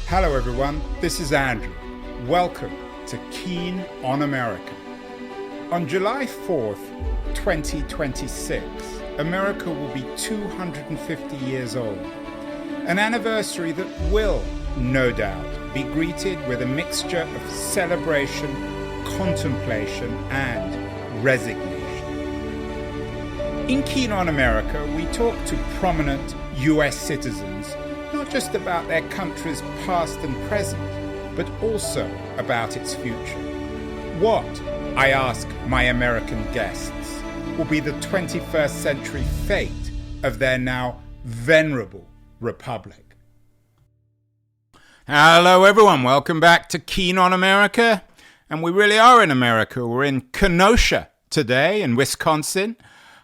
Hello everyone, this is Andrew. Welcome to Keen on America. On July 4th, 2026, America will be 250 years old. An anniversary that will, no doubt, be greeted with a mixture of celebration, contemplation, and resignation. In Keen on America, we talk to prominent US citizens not just about their country's past and present, but also about its future. What, I ask my American guests, will be the 21st century fate of their now venerable republic? Hello everyone, welcome back to Keen on America. And we really are in America. We're in Kenosha today in Wisconsin,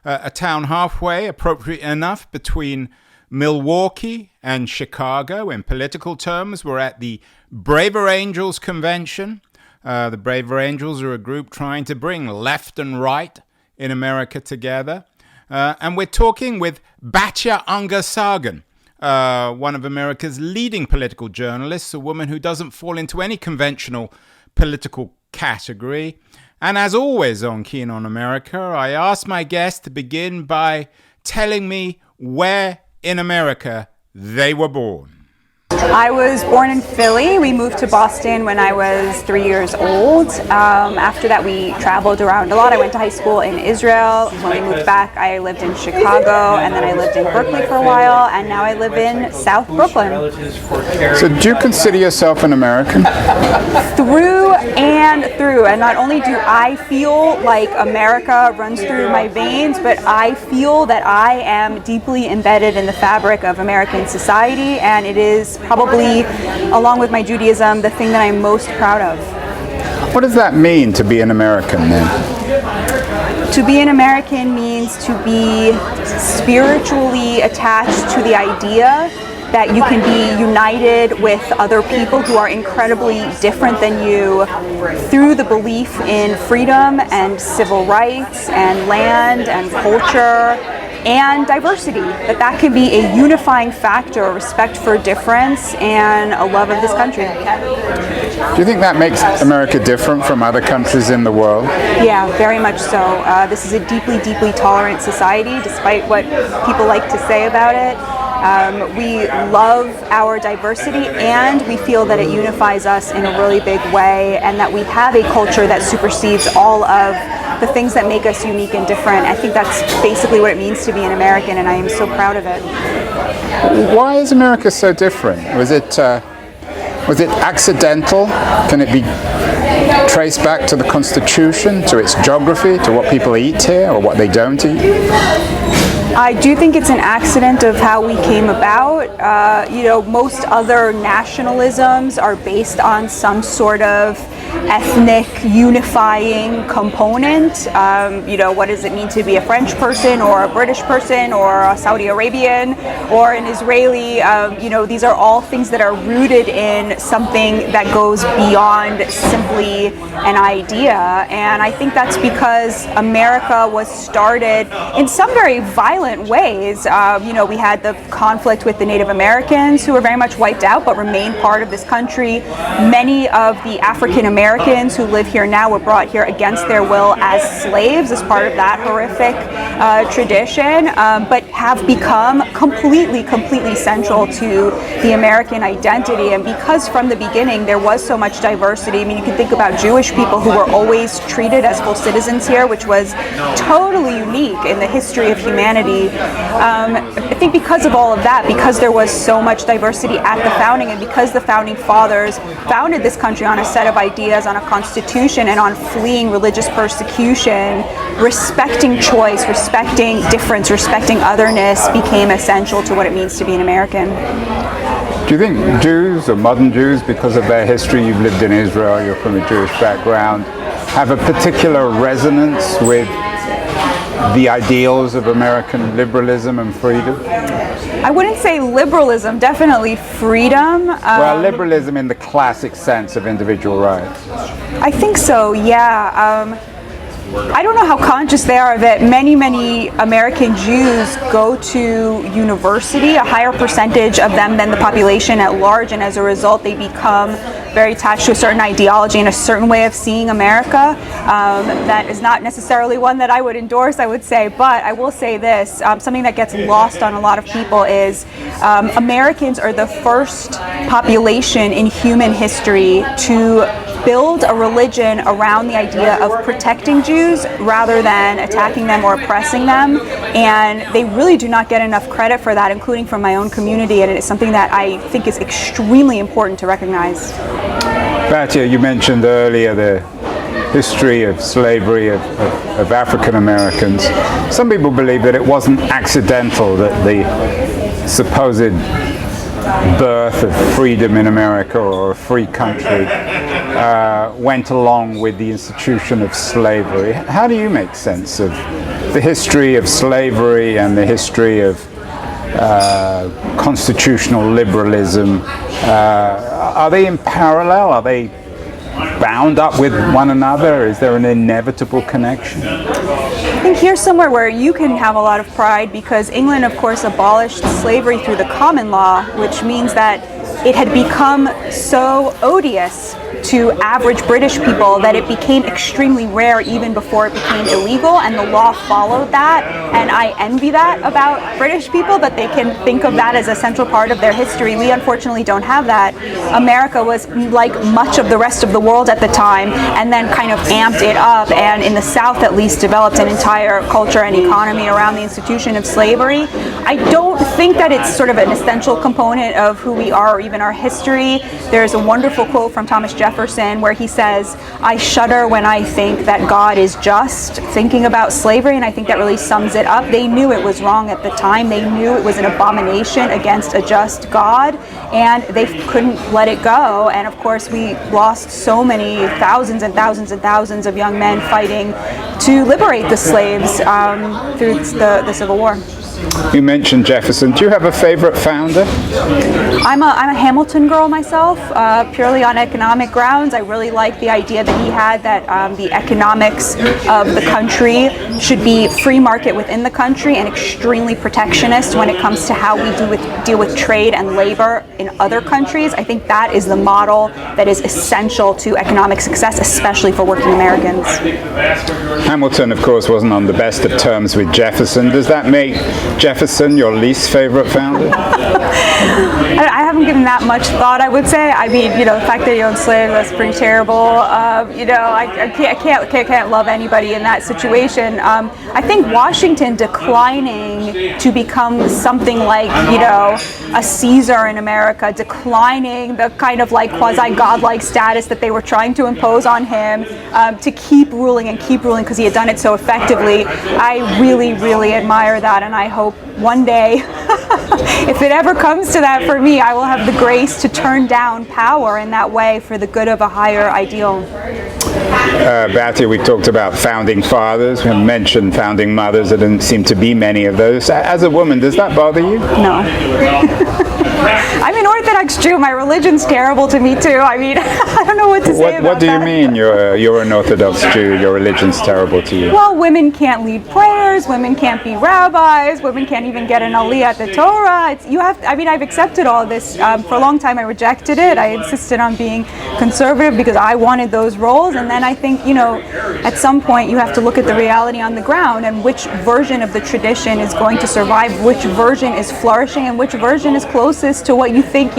a town halfway, appropriate enough, between Milwaukee and Chicago. In political terms, we're at the Braver Angels Convention. The Braver Angels are a group trying to bring left and right in America together. And we're talking with Batya Ungar-Sargon, one of America's leading political journalists, a woman who doesn't fall into any conventional political category. And as always on Keen on America, I ask my guests to begin by telling me where in America they were born. I was born in Philly. We moved to Boston when I was 3 years old. After that, we traveled around a lot. I went to high school in Israel. When we moved back, I lived in Chicago, and then I lived in Berkeley for a while, and now I live in South Brooklyn. So do you consider yourself an American? Through and through. And not only do I feel like America runs through my veins, but I feel that I am deeply embedded in the fabric of American society, and it is probably, along with my Judaism, the thing that I'm most proud of. What does that mean to be an American then? To be an American means to be spiritually attached to the idea that you can be united with other people who are incredibly different than you through the belief in freedom and civil rights and land and culture and diversity, that can be a unifying factor, respect for difference, and a love of this country. Do you think that makes America different from other countries in the world? Yeah, very much so. This is a deeply, deeply tolerant society, despite what people like to say about it. We love our diversity, and we feel that it unifies us in a really big way, and that we have a culture that supersedes all of the things that make us unique and different. I think that's basically what it means to be an American, and I am so proud of it. Why is America so different? Was it accidental? Can it be traced back to the Constitution, to its geography, to what people eat here or what they don't eat? I do think it's an accident of how we came about. Most other nationalisms are based on some sort of ethnic unifying component. What does it mean to be a French person or a British person or a Saudi Arabian or an Israeli? These are all things that are rooted in something that goes beyond simply an idea. And I think that's because America was started in some very violent ways. We had the conflict with the Native Americans, who were very much wiped out but remain part of this country. Many of the African Americans who live here now were brought here against their will as slaves as part of that horrific tradition, but have become completely central to the American identity. And because from the beginning there was so much diversity, I mean, you can think about Jewish people who were always treated as full citizens here, which was totally unique in the history of humanity. I think because of all of that, because there was so much diversity at the founding, and because the founding fathers founded this country on a set of ideas, on a constitution, and on fleeing religious persecution, respecting choice, respecting difference, respecting otherness became essential to what it means to be an American. Do you think Jews or modern Jews, because of their history, you've lived in Israel, you're from a Jewish background, have a particular resonance with the ideals of American liberalism and freedom? I wouldn't say liberalism, definitely freedom. Well, liberalism in the classic sense of individual rights. I think so, yeah. I don't know how conscious they are of it. Many American Jews go to university, a higher percentage of them than the population at large, and as a result they become very attached to a certain ideology and a certain way of seeing America. That is not necessarily one that I would endorse, I would say, but I will say this, something that gets lost on a lot of people is Americans are the first population in human history to build a religion around the idea of protecting Jews rather than attacking them or oppressing them, and they really do not get enough credit for that, including from my own community, and it's something that I think is extremely important to recognize. Batya, you mentioned earlier the history of slavery of African Americans. Some people believe that it wasn't accidental, that the supposed birth of freedom in America, or a free country, went along with the institution of slavery. How do you make sense of the history of slavery and the history of constitutional liberalism? Are they in parallel? Are they bound up with one another? Is there an inevitable connection? I think here's somewhere where you can have a lot of pride, because England, of course, abolished slavery through the common law, which means that it had become so odious to average British people that it became extremely rare even before it became illegal, and the law followed that, and I envy that about British people, that they can think of that as a central part of their history. We unfortunately don't have that. America was like much of the rest of the world at the time, and then kind of amped it up, and in the South at least developed an entire culture and economy around the institution of slavery. I don't think that it's sort of an essential component of who we are or even our history. There's a wonderful quote from Thomas Jefferson where he says, "I shudder when I think that God is just," thinking about slavery, and I think that really sums it up. They knew it was wrong at the time. They knew it was an abomination against a just God, and they couldn't let it go. And of course, we lost so many thousands and thousands and thousands of young men fighting to liberate the slaves through the Civil War. You mentioned Jefferson. Do you have a favorite founder? I'm a Hamilton girl myself, purely on economic grounds. I really like the idea that he had that the economics of the country should be free market within the country and extremely protectionist when it comes to how we deal with trade and labor in other countries. I think that is the model that is essential to economic success, especially for working Americans. Hamilton, of course, wasn't on the best of terms with Jefferson. Does that make Jefferson your least favorite founder? I haven't given that much thought, I would say. I mean, the fact that he owned slaves, that's pretty terrible. I can't love anybody in that situation. I think Washington declining to become something like, a Caesar in America, declining the kind of like quasi-godlike status that they were trying to impose on him, to keep ruling because he had done it so effectively. I really, really admire that, and I hope one day, if it ever comes to that for me, I will have the grace to turn down power in that way for the good of a higher ideal. Batya, we talked about founding fathers. We mentioned founding mothers. There didn't seem to be many of those. As a woman, does that bother you? No. I'm an Orthodox Jew. My religion's terrible to me too. I mean, I don't know what to say about that. What do you mean you're an Orthodox Jew? Your religion's terrible to you? Well, women can't lead prayers. Women can't be rabbis. Women can't even get an aliyah at the Torah. I've accepted all this. For a long time, I rejected it. I insisted on being conservative because I wanted those roles. And then I think, at some point you have to look at the reality on the ground and which version of the tradition is going to survive, which version is flourishing, and which version is closest to what you think,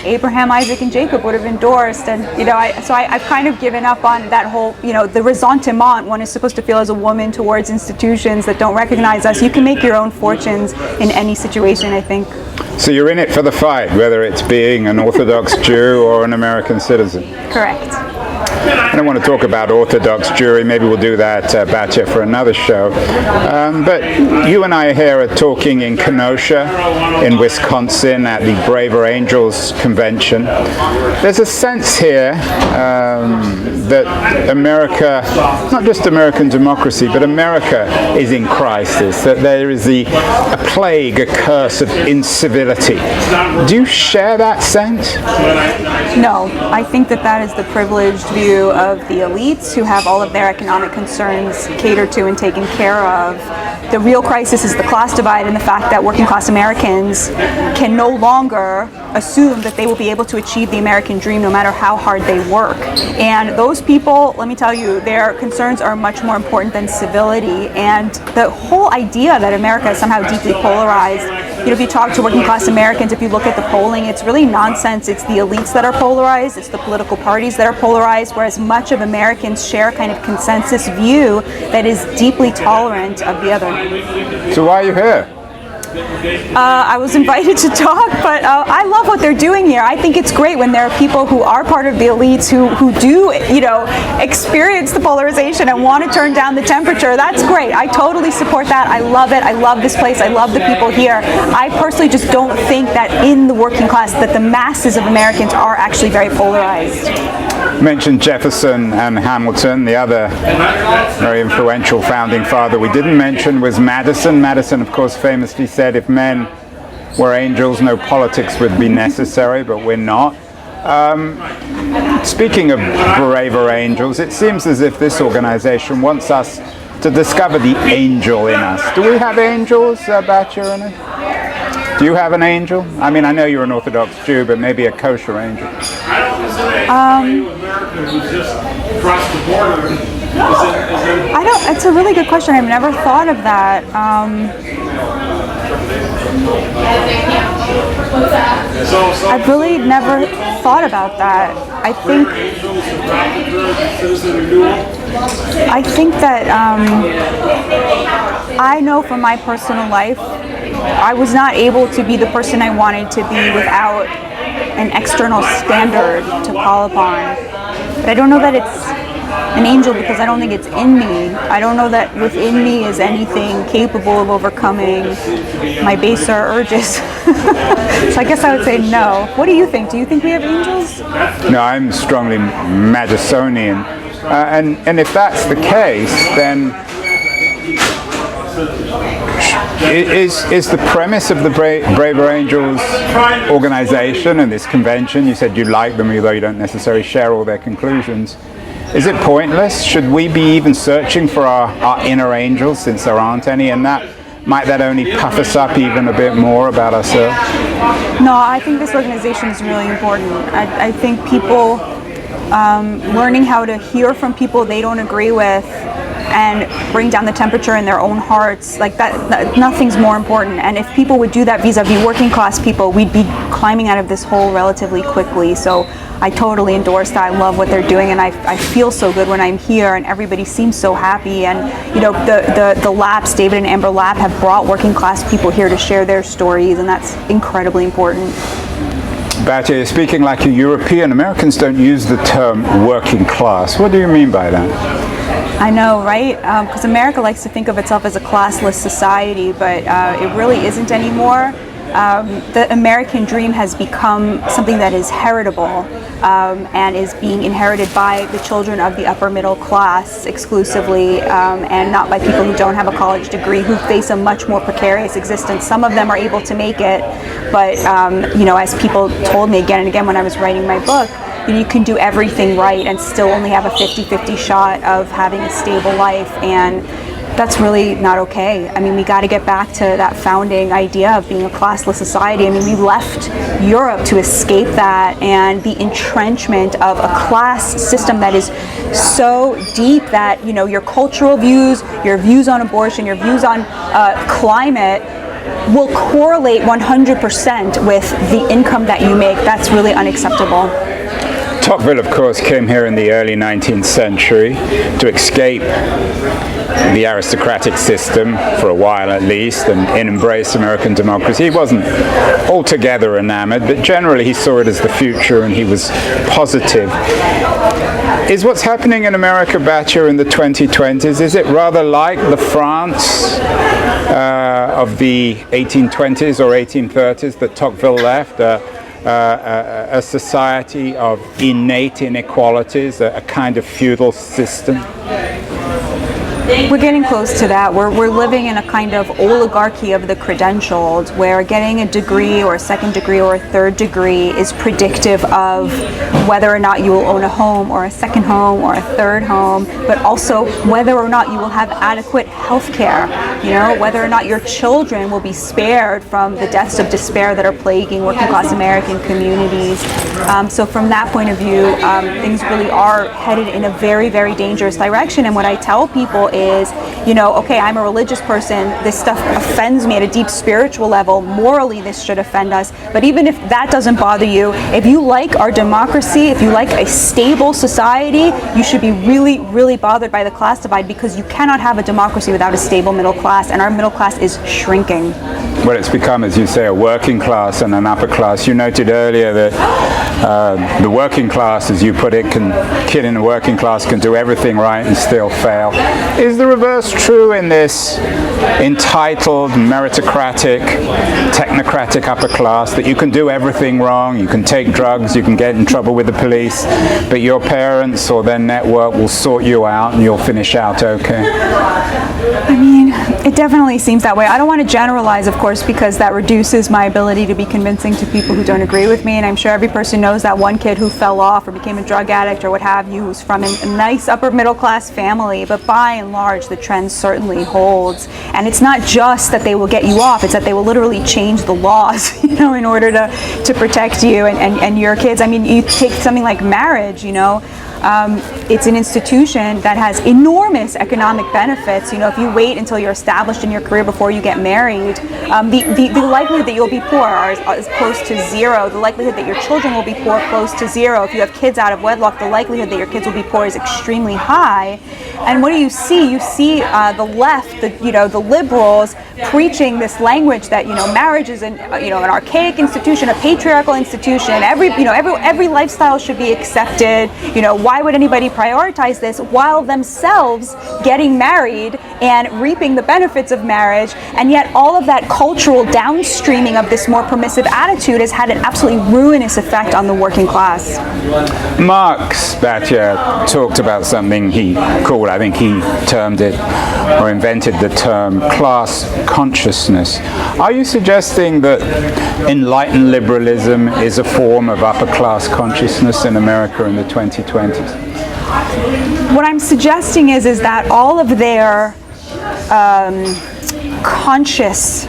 Abraham, Isaac, and Jacob would have endorsed. And, I've kind of given up on that whole, the ressentiment one is supposed to feel as a woman towards institutions that don't recognize us. You can make your own fortunes in any situation, I think. So you're in it for the fight, whether it's being an Orthodox Jew or an American citizen? Correct. I don't want to talk about Orthodox Jewry. Maybe we'll do that, Batya, for another show. But you and I here are talking in Kenosha, in Wisconsin, at the Braver Angels Convention. There's a sense here that America, not just American democracy, but America is in crisis, that there is a plague, a curse of incivility. Do you share that sense? No, I think that is the privileged view view of the elites who have all of their economic concerns catered to and taken care of. The real crisis is the class divide and the fact that working class Americans can no longer assume that they will be able to achieve the American dream no matter how hard they work. And those people, let me tell you, their concerns are much more important than civility. And the whole idea that America is somehow deeply polarized, if you talk to working class Americans, if you look at the polling, it's really nonsense. It's the elites that are polarized, it's the political parties that are polarized, whereas much of Americans share a kind of consensus view that is deeply tolerant of the other. So why are you here? I was invited to talk, but I love what they're doing here. I think it's great when there are people who are part of the elites who do, experience the polarization and want to turn down the temperature. That's great. I totally support that. I love it. I love this place. I love the people here. I personally just don't think that in the working class that the masses of Americans are actually very polarized. You mentioned Jefferson and Hamilton. The other very influential founding father we didn't mention was Madison. Madison, of course, famously said, if men were angels, no politics would be necessary, but we're not. Speaking of braver angels, it seems as if this organization wants us to discover the angel in us. Do we have angels, Batya, in us? Do you have an angel? I mean, I know you're an Orthodox Jew, but maybe a kosher angel. I don't. It's a really good question. I've never thought of that. I've really never thought about that. I think that I know from my personal life, I was not able to be the person I wanted to be without an external standard to call upon. But I don't know that it's an angel because I don't think it's in me. I don't know that within me is anything capable of overcoming my baser urges. So I guess I would say no. What do you think? Do you think we have angels? No, I'm strongly Madisonian. And if that's the case, then is the premise of the Braver Angels organization and this convention, you said you like them although you don't necessarily share all their conclusions, is it pointless? Should we be even searching for our inner angels since there aren't any, and might that only puff us up even a bit more about ourselves? No, I think this organization is really important. I think people learning how to hear from people they don't agree with and bring down the temperature in their own hearts, like that nothing's more important. And if people would do that vis-a-vis working class people, we'd be climbing out of this hole relatively quickly. So I totally endorse that. I love what they're doing, and I feel so good when I'm here, and everybody seems so happy. And the Lapps, David and Amber Lapp, have brought working class people here to share their stories, and that's incredibly important. Batya, you're speaking like a European. Americans don't use the term working class. What do you mean by that? I know, right? Because America likes to think of itself as a classless society, but it really isn't anymore. The American dream has become something that is heritable and is being inherited by the children of the upper middle class exclusively, and not by people who don't have a college degree, who face a much more precarious existence. Some of them are able to make it, but as people told me again and again when I was writing my book, you can do everything right and still only have a 50-50 shot of having a stable life, and that's really not okay. I mean, we got to get back to that founding idea of being a classless society. I mean, we left Europe to escape that and the entrenchment of a class system that is so deep that, your cultural views, your views on abortion, your views on climate will correlate 100% with the income that you make. That's really unacceptable. Tocqueville, of course, came here in the early 19th century to escape the aristocratic system for a while at least and embrace American democracy. He wasn't altogether enamored, but generally he saw it as the future and he was positive. Is what's happening in America, Batya, in the 2020s, is it rather like the France of the 1820s or 1830s that Tocqueville left? A society of innate inequalities, a kind of feudal system? We're getting close to that. We're living in a kind of oligarchy of the credentialed, where getting a degree or a second degree or a third degree is predictive of whether or not you will own a home or a second home or a third home, but also whether or not you will have adequate health care, whether or not your children will be spared from the deaths of despair that are plaguing working class American communities. So from that point of view, things really are headed in a very, very dangerous direction. And what I tell people is, okay, I'm a religious person, this stuff offends me at a deep spiritual level, morally this should offend us, but even if that doesn't bother you, if you like our democracy, if you like a stable society, you should be really, really bothered by the class divide, because you cannot have a democracy without a stable middle class, and our middle class is shrinking. Well, it's become, as you say, a working class and an upper class. You noted earlier that the working class, as you put it, kid in the working class can do everything right and still fail. Is the reverse true in this entitled, meritocratic, technocratic upper class, that you can do everything wrong, you can take drugs, you can get in trouble with the police, but your parents or their network will sort you out and you'll finish out okay? I mean, it definitely seems that way. I don't want to generalize, of course, because that reduces my ability to be convincing to people who don't agree with me, and I'm sure every person knows that one kid who fell off or became a drug addict or what have you, who's from a nice upper middle class family, but by and large the trend certainly holds. And it's not just that they will get you off, it's that they will literally change the laws, in order to protect you and your kids. I mean, you take something like marriage, it's an institution that has enormous economic benefits. If you wait until you're established in your career before you get married, the likelihood that you'll be poor is close to zero. The likelihood that your children will be poor, close to zero. If you have kids out of wedlock, the likelihood that your kids will be poor is extremely high. And what do you see? You see the left, the liberals, preaching this language that marriage is an archaic institution, a patriarchal institution. Every lifestyle should be accepted. Why would anybody prioritize this, while themselves getting married and reaping the benefits of marriage? And yet all of that cultural downstreaming of this more permissive attitude has had an absolutely ruinous effect on the working class. Marx, Batya, talked about something he called, I think he termed it, or invented the term, class consciousness. Are you suggesting that enlightened liberalism is a form of upper class consciousness in America in the 2020s? What I'm suggesting is that all of their conscious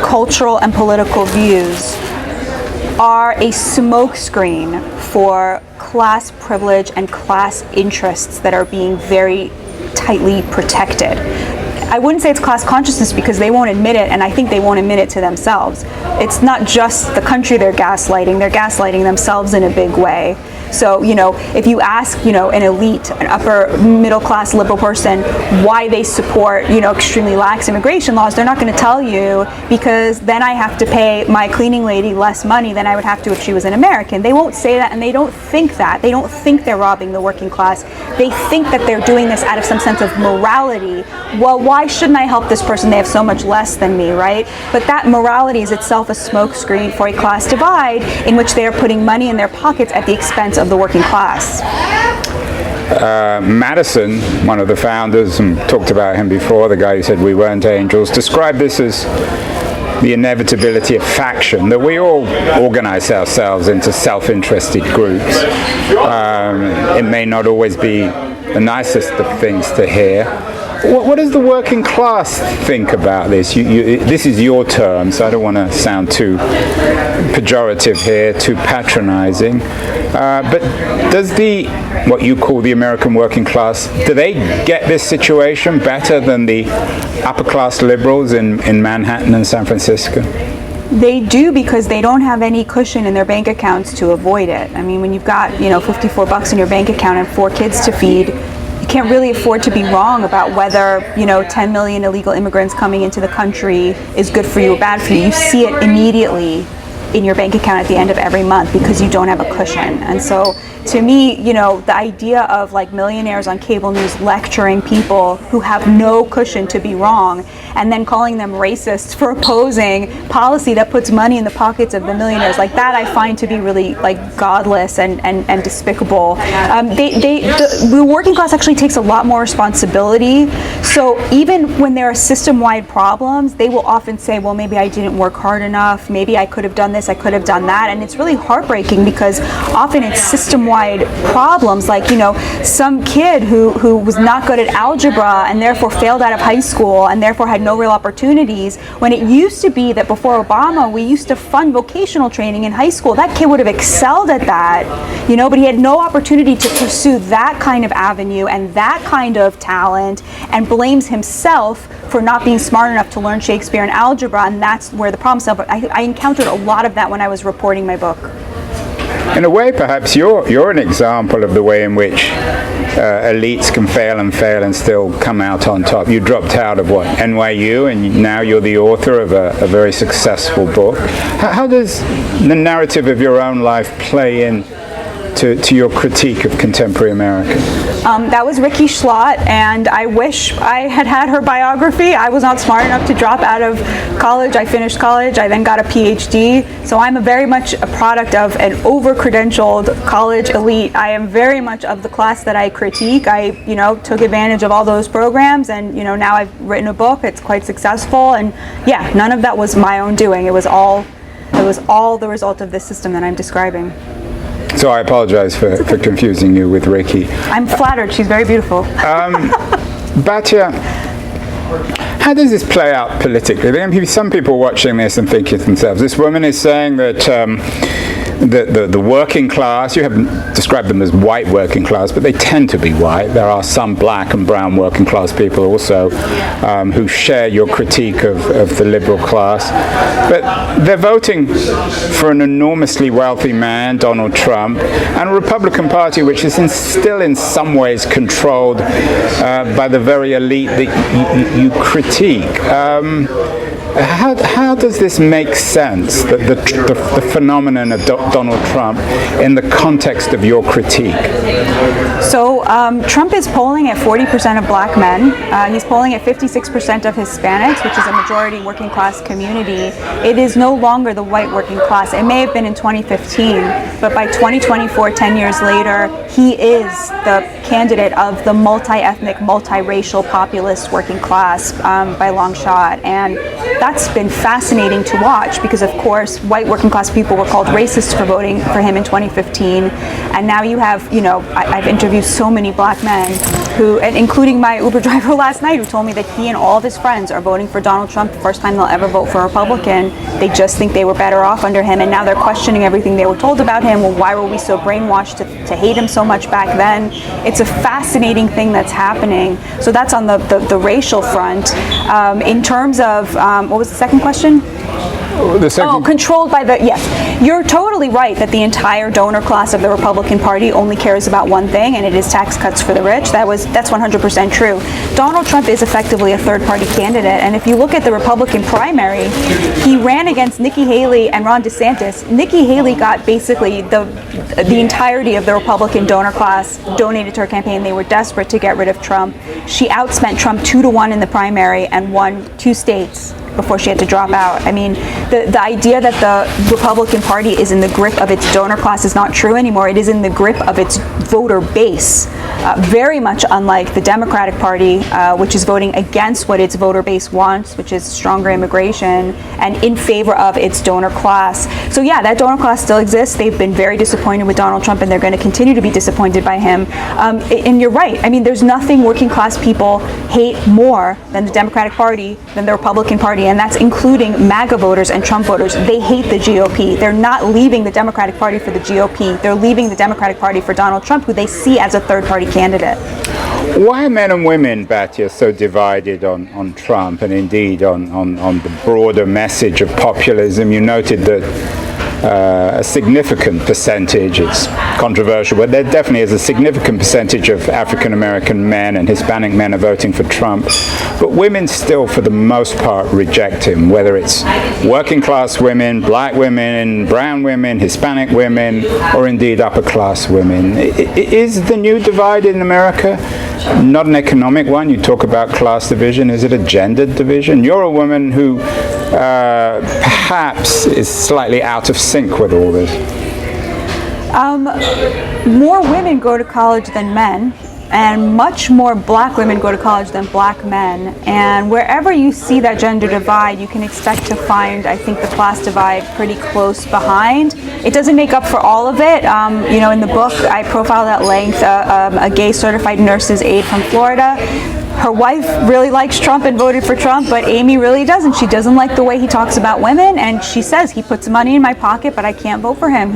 cultural and political views are a smokescreen for class privilege and class interests that are being very tightly protected. I wouldn't say it's class consciousness, because they won't admit it, and I think they won't admit it to themselves. It's not just the country they're gaslighting themselves in a big way. So, if you ask, an elite, an upper middle class liberal person why they support, extremely lax immigration laws, they're not going to tell you, because then I have to pay my cleaning lady less money than I would have to if she was an American. They won't say that, and they don't think that. They don't think they're robbing the working class. They think that they're doing this out of some sense of morality. Well, why shouldn't I help this person? They have so much less than me, right? But that morality is itself a smokescreen for a class divide in which they are putting money in their pockets at the expense of the working class. Madison, one of the founders, and talked about him before, the guy who said we weren't angels, described this as the inevitability of faction, that we all organize ourselves into self-interested groups. It may not always be the nicest of things to hear. What does the working class think about this? This is your term, so I don't want to sound too pejorative here, too patronizing. But does what you call the American working class, do they get this situation better than the upper class liberals in Manhattan and San Francisco? They do, because they don't have any cushion in their bank accounts to avoid it. I mean, when you've got, $54 in your bank account and 4 kids to feed, you can't really afford to be wrong about whether, 10 million illegal immigrants coming into the country is good for you or bad for you. You see it immediately in your bank account at the end of every month because you don't have a cushion. And so to me, the idea of like millionaires on cable news lecturing people who have no cushion to be wrong and then calling them racists for opposing policy that puts money in the pockets of the millionaires, like that I find to be really like godless and despicable. The working class actually takes a lot more responsibility. So even when there are system-wide problems, they will often say, well, maybe I didn't work hard enough, maybe I could have done this, I could have done that. And it's really heartbreaking because often it's system-wide problems, like some kid who was not good at algebra and therefore failed out of high school and therefore had no real opportunities, when it used to be that before Obama we used to fund vocational training in high school. That kid would have excelled at that, but he had no opportunity to pursue that kind of avenue and that kind of talent, and blames himself for not being smart enough to learn Shakespeare and algebra. And that's where the problem is. But I encountered a lot of that when I was reporting my book. In a way, perhaps you're an example of the way in which elites can fail and still come out on top. You dropped out of NYU, and now you're the author of a very successful book. How does the narrative of your own life play in to your critique of contemporary America? That was Ricky Schlott, and I wish I had her biography. I was not smart enough to drop out of college. I finished college. I then got a PhD. So I'm very much a product of an over-credentialed college elite. I am very much of the class that I critique. I, took advantage of all those programs, and now I've written a book. It's quite successful, and yeah, none of that was my own doing. It was all the result of this system that I'm describing. So I apologize for confusing you with Ricky. I'm flattered. She's very beautiful. Batya, how does this play out politically? There may be some people watching this and thinking to themselves, this woman is saying that the working class, you haven't described them as white working class, but they tend to be white. There are some black and brown working class people also who share your critique of the liberal class. But they're voting for an enormously wealthy man, Donald Trump, and a Republican Party which is still in some ways controlled by the very elite that you critique. How does this make sense, the phenomenon of Donald Trump, in the context of your critique? So Trump is polling at 40% of black men. He's polling at 56% of Hispanics, which is a majority working class community. It is no longer the white working class. It may have been in 2015, but by 2024, 10 years later, he is the candidate of the multi-ethnic, multi-racial, populist working class by a long shot. And that's been fascinating to watch because, of course, white working class people were called racist for voting for him in 2015. And now you have, I've interviewed so many black men who, and including my Uber driver last night, who told me that he and all of his friends are voting for Donald Trump the first time they'll ever vote for a Republican. They just think they were better off under him, and now they're questioning everything they were told about him. Well, why were we so brainwashed to hate him so much back then? It's a fascinating thing that's happening. So that's on the racial front. In terms of, what was the second question? Controlled by yes. You're totally right that the entire donor class of the Republican Party only cares about one thing, and it is tax cuts for the rich. That's 100% true. Donald Trump is effectively a third-party candidate, and if you look at the Republican primary, he ran against Nikki Haley and Ron DeSantis. Nikki Haley got basically the entirety of the Republican donor class donated to her campaign. They were desperate to get rid of Trump. She outspent Trump 2-1 in the primary and won 2 states before she had to drop out. I mean, the idea that the Republican Party is in the grip of its donor class is not true anymore. It is in the grip of its voter base, very much unlike the Democratic Party, which is voting against what its voter base wants, which is stronger immigration, and in favor of its donor class. So yeah, that donor class still exists. They've been very disappointed with Donald Trump, and they're going to continue to be disappointed by him. And you're right. I mean, there's nothing working class people hate more than the Democratic Party, than the Republican Party, and that's including MAGA voters and Trump voters. They hate the GOP. They're not leaving the Democratic Party for the GOP. They're leaving the Democratic Party for Donald Trump, who they see as a third-party candidate. Why are men and women, Batya, so divided on Trump and indeed on the broader message of populism? You noted that a significant percentage, it's controversial, but there definitely is a significant percentage of African American men and Hispanic men are voting for Trump. But women still, for the most part, reject him, whether it's working class women, black women, brown women, Hispanic women, or indeed upper class women. Is the new divide in America not an economic one? You talk about class division. Is it a gendered division? You're a woman who perhaps is slightly out of sync with all this. More women go to college than men, and much more black women go to college than black men. And wherever you see that gender divide, you can expect to find, I think, the class divide pretty close behind. It doesn't make up for all of it. In the book, I profiled at length a gay certified nurse's aide from Florida. Her wife really likes Trump and voted for Trump, but Amy really doesn't. She doesn't like the way he talks about women, and she says he puts money in my pocket, but I can't vote for him.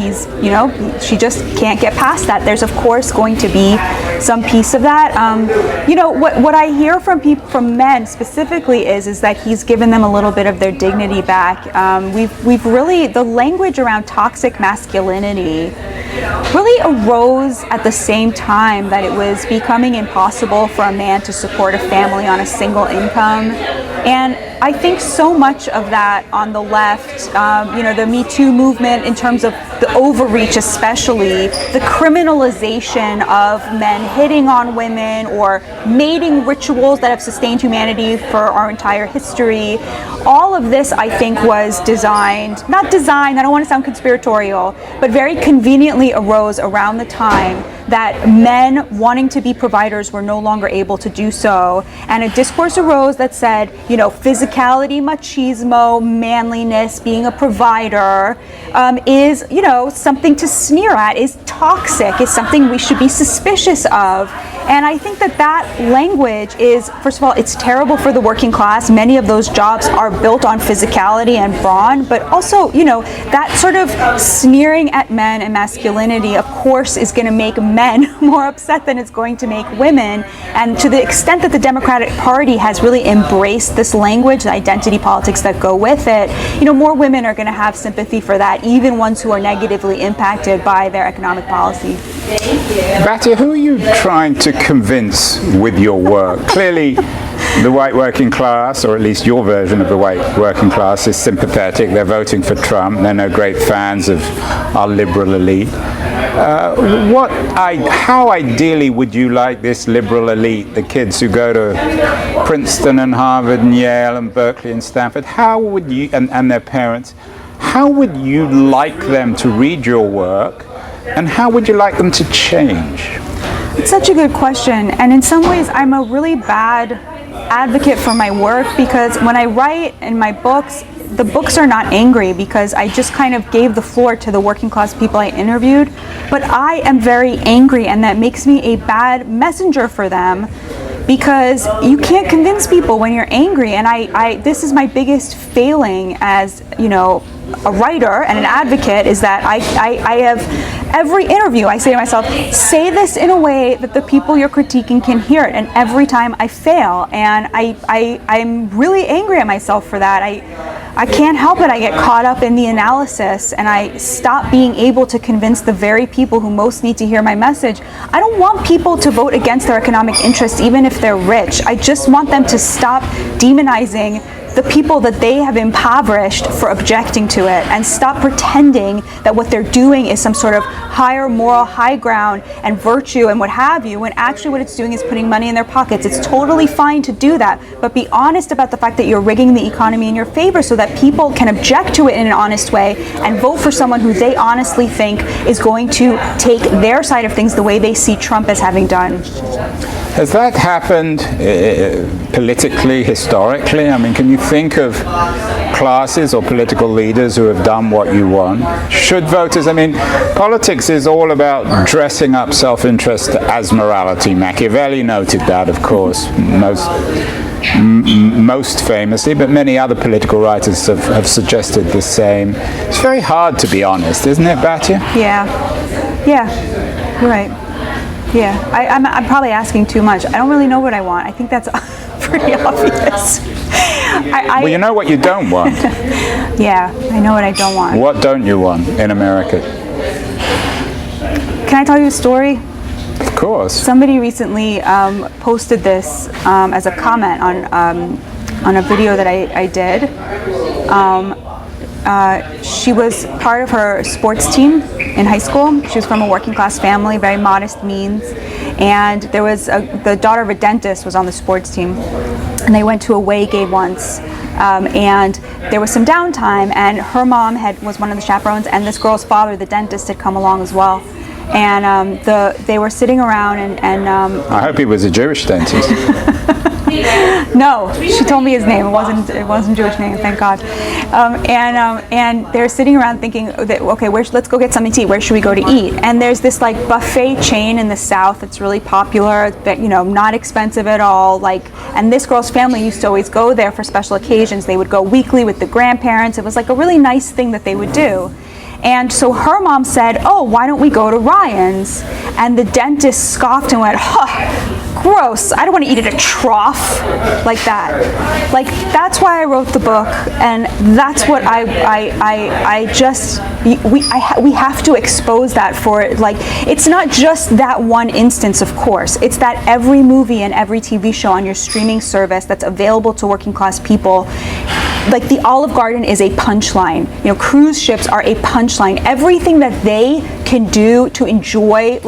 She just can't get past that. There's of course going to be some piece of that. What I hear from men specifically is that he's given them a little bit of their dignity back. We've really, the language around toxic masculinity really arose at the same time that it was becoming impossible for a man to support a family on a single income. And I think so much of that on the left, the Me Too movement in terms of the overreach especially, the criminalization of men hitting on women or mating rituals that have sustained humanity for our entire history. All of this, I think, was I don't want to sound conspiratorial, but very conveniently arose around the time that men wanting to be providers were no longer able to do so. And a discourse arose that said, physicality, machismo, manliness, being a provider is, something to sneer at, is toxic, is something we should be suspicious of. And I think that language is, first of all, it's terrible for the working class. Many of those jobs are built on physicality and brawn, but also, that sort of sneering at men and masculinity, of course, is going to make men more upset than it's going to make women. And to the extent that the Democratic Party has really embraced this language, the identity politics that go with it, more women are going to have sympathy for that, even ones who are negatively impacted by their economic policy. Batya, who are you trying to convince with your work? Clearly, the white working class, or at least your version of the white working class, is sympathetic. They're voting for Trump. They're no great fans of our liberal elite. How ideally would you like this liberal elite, the kids who go to Princeton and Harvard and Yale and Berkeley and Stanford, how would you, and their parents, how would you like them to read your work, and how would you like them to change? It's such a good question, and in some ways I'm a really bad advocate for my work, because when I write in my books, the books are not angry because I just kind of gave the floor to the working class people I interviewed, but I am very angry, and that makes me a bad messenger for them, because you can't convince people when you're angry. And this is my biggest failing as, a writer and an advocate, is that I have every interview I say to myself, say this in a way that the people you're critiquing can hear it, and every time I fail, and I'm really angry at myself for that. I can't help it. I get caught up in the analysis, and I stop being able to convince the very people who most need to hear my message. I don't want people to vote against their economic interests, even if they're rich. I just want them to stop demonizing the people that they have impoverished for objecting to it, and stop pretending that what they're doing is some sort of higher moral high ground and virtue and what have you, when actually what it's doing is putting money in their pockets. It's totally fine to do that, but be honest about the fact that you're rigging the economy in your favor so that people can object to it in an honest way and vote for someone who they honestly think is going to take their side of things the way they see Trump as having done. Has that happened politically, historically? I mean, can you think of classes or political leaders who have done what you want? Should voters, politics is all about dressing up self-interest as morality. Machiavelli noted that, of course, most famously, but many other political writers have suggested the same. It's very hard to be honest, isn't it, Batya? Yeah, you're right. Yeah, I'm probably asking too much. I don't really know what I want. I think that's pretty obvious. Well, you know what you don't want. Yeah, I know what I don't want. What don't you want in America? Can I tell you a story? Of course. Somebody recently posted this as a comment on a video that I did. She was part of her sports team in high school. She was from a working class family, very modest means, and there was the daughter of a dentist was on the sports team, and they went to a away game once, and there was some downtime, and her mom was one of the chaperones, and this girl's father, the dentist, had come along as well. And they were sitting around, and I hope he was a Jewish dentist. No, she told me his name. It wasn't Jewish name, thank God. And they're sitting around thinking that, okay, let's go get something to eat. Where should we go to eat? And there's this like buffet chain in the South that's really popular, that not expensive at all. And this girl's family used to always go there for special occasions. They would go weekly with the grandparents. It was like a really nice thing that they would do. And so her mom said, oh, why don't we go to Ryan's? And the dentist scoffed and went, huh, gross. I don't want to eat at a trough like that. That's why I wrote the book, and that's what we have to expose that for it. It's not just that one instance, of course. It's that every movie and every TV show on your streaming service that's available to working class people, like the Olive Garden is a punchline. Cruise ships are a punchline. Everything that they can do to enjoy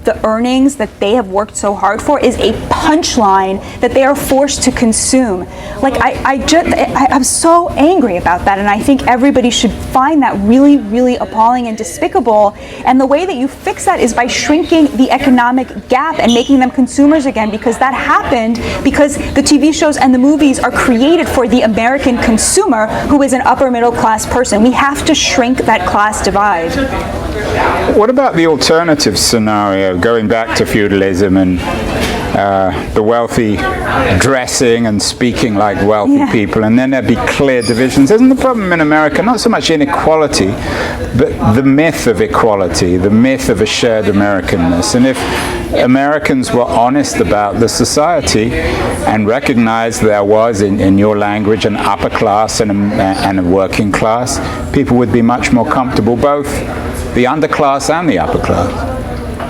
the earnings that they have worked so hard for is a punchline that they are forced to consume. I'm so angry about that, and I think everybody should find that really, really appalling and despicable. And the way that you fix that is by shrinking the economic gap and making them consumers again, because that happened because the TV shows and the movies are created for the American consumer, who is an upper middle class person. We have to shrink that class divide. What about the alternative scenario, going back to feudalism and the wealthy dressing and speaking like wealthy people, and then there'd be clear divisions? Isn't the problem in America not so much inequality, but the myth of equality, the myth of a shared Americanness? And if Americans were honest about the society and recognized there was, in your language, an upper class and a working class, people would be much more comfortable, both the underclass and the upper class.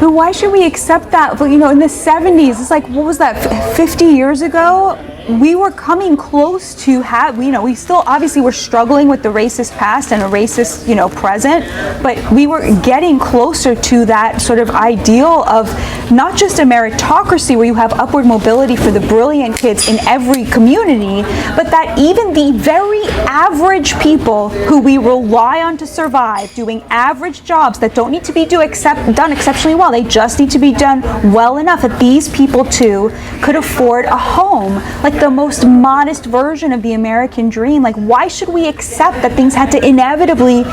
But why should we accept that? Well, in the 70s, it's like, what was that, 50 years ago? We were coming close to we still obviously were struggling with the racist past and a racist, present, but we were getting closer to that sort of ideal of not just a meritocracy where you have upward mobility for the brilliant kids in every community, but that even the very average people who we rely on to survive, doing average jobs that don't need to be done exceptionally well, they just need to be done well enough that these people too could afford a home. The most modest version of the American dream. Why should we accept that things had to inevitably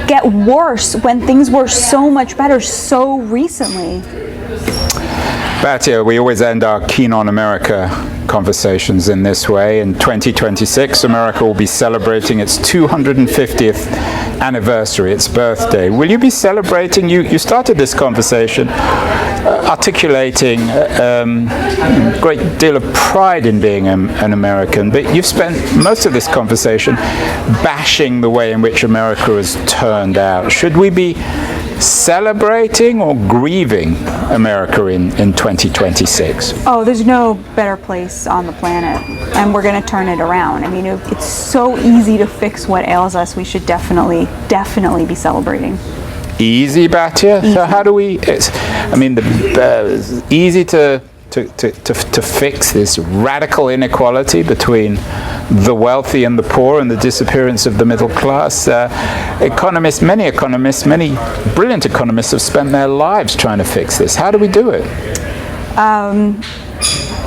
get worse when things were so much better so recently? Batya, we always end our Keen on America conversations in this way. In 2026, America will be celebrating its 250th anniversary, its birthday. Will you be celebrating? You started this conversation articulating a great deal of pride in being an American, but you've spent most of this conversation bashing the way in which America has turned out. Should we be celebrating or grieving America in 2026? Oh, there's no better place on the planet, and we're going to turn it around. It's so easy to fix what ails us. We should definitely be celebrating. Easy, Batya? Easy. So how do we? It's easy to fix this radical inequality between the wealthy and the poor and the disappearance of the middle class. Many brilliant economists have spent their lives trying to fix this. How do we do it?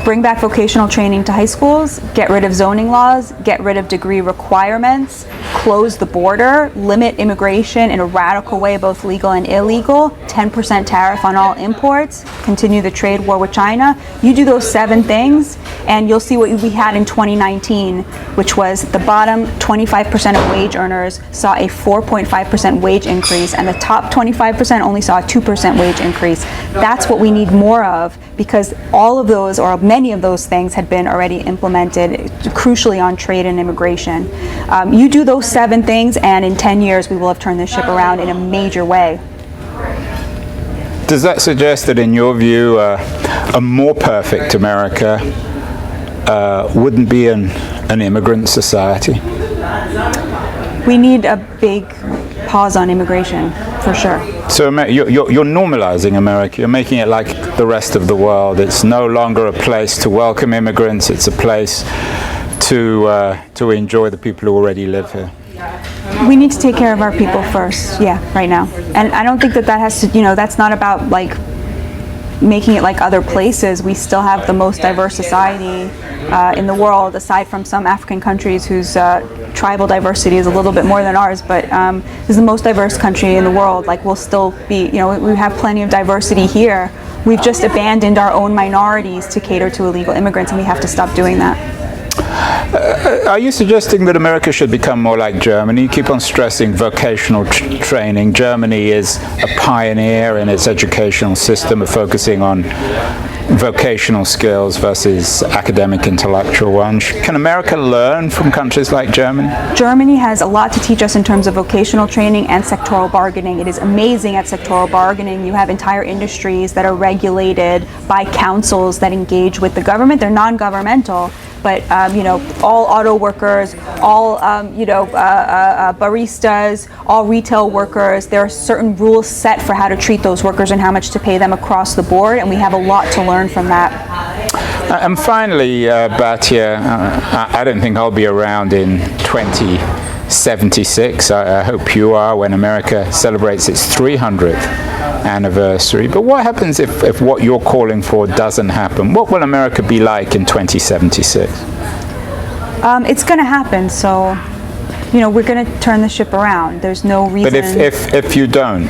Bring back vocational training to high schools, get rid of zoning laws, get rid of degree requirements, close the border, limit immigration in a radical way, both legal and illegal, 10% tariff on all imports, continue the trade war with China. You do those 7 things, and you'll see what we had in 2019, which was the bottom 25% of wage earners saw a 4.5% wage increase, and the top 25% only saw a 2% wage increase. That's what we need more of, because all of those, or many of those things, had been already implemented, crucially on trade and immigration. You do those 7 things, and in 10 years we will have turned this ship around in a major way. Does that suggest that, in your view, a more perfect America wouldn't be an immigrant society? We need a big pause on immigration, for sure. So you're normalizing America. You're making it like the rest of the world. It's no longer a place to welcome immigrants. It's a place to enjoy the people who already live here. We need to take care of our people first, right now. And I don't think that has to, that's not about like making it like other places. We still have the most diverse society in the world, aside from some African countries whose tribal diversity is a little bit more than ours, but this is the most diverse country in the world. Like, we'll still be, we have plenty of diversity here. We've just abandoned our own minorities to cater to illegal immigrants, and we have to stop doing that. Are you suggesting that America should become more like Germany? You keep on stressing vocational training. Germany is a pioneer in its educational system of focusing on vocational skills versus academic intellectual ones. Can America learn from countries like Germany? Germany has a lot to teach us in terms of vocational training and sectoral bargaining. It is amazing at sectoral bargaining. You have entire industries that are regulated by councils that engage with the government. They're non-governmental, but all auto workers, all baristas, all retail workers, there are certain rules set for how to treat those workers and how much to pay them across the board, and we have a lot to learn from that. And finally, Batya, I don't think I'll be around in 2076. I hope you are, when America celebrates its 300th anniversary. But what happens if what you're calling for doesn't happen? What will America be like in 2076? It's going to happen, so we're going to turn the ship around. There's no reason. But if you don't?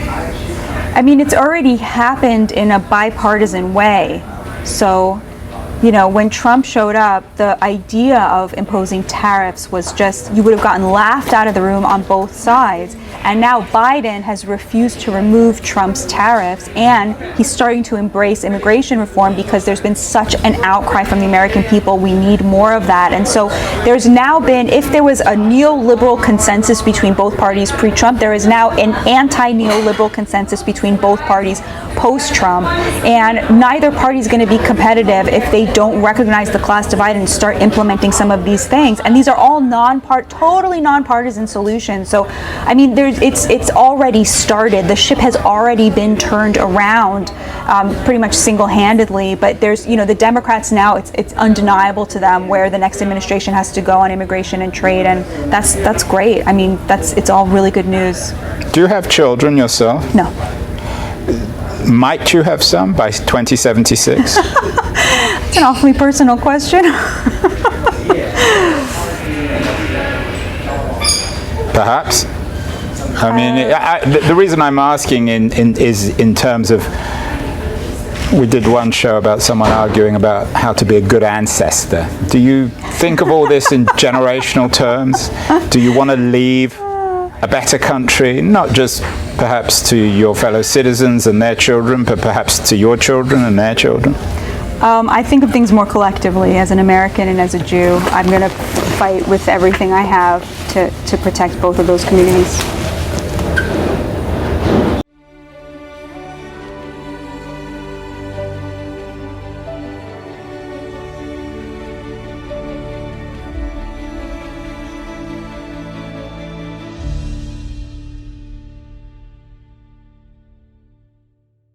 I mean, it's already happened in a bipartisan way. So, when Trump showed up, the idea of imposing tariffs was just, you would have gotten laughed out of the room on both sides. And now Biden has refused to remove Trump's tariffs, and he's starting to embrace immigration reform because there's been such an outcry from the American people. We need more of that. And so there's now been, if there was a neoliberal consensus between both parties pre-Trump, there is now an anti-neoliberal consensus between both parties post-Trump. And neither party is going to be competitive if they don't recognize the class divide and start implementing some of these things. And these are all totally nonpartisan solutions. So, I mean, it's already started. The ship has already been turned around pretty much single-handedly. But there's, the Democrats now, it's undeniable to them where the next administration has to go on immigration and trade, and that's great. I mean, it's all really good news. Do you have children yourself? No. Might you have some by 2076? It's an awfully personal question. Perhaps. I mean, the reason I'm asking is in terms of, we did one show about someone arguing about how to be a good ancestor. Do you think of all this in generational terms? Do you want to leave a better country, not just perhaps to your fellow citizens and their children, but perhaps to your children and their children? I think of things more collectively. As an American and as a Jew, I'm going to fight with everything I have to protect both of those communities.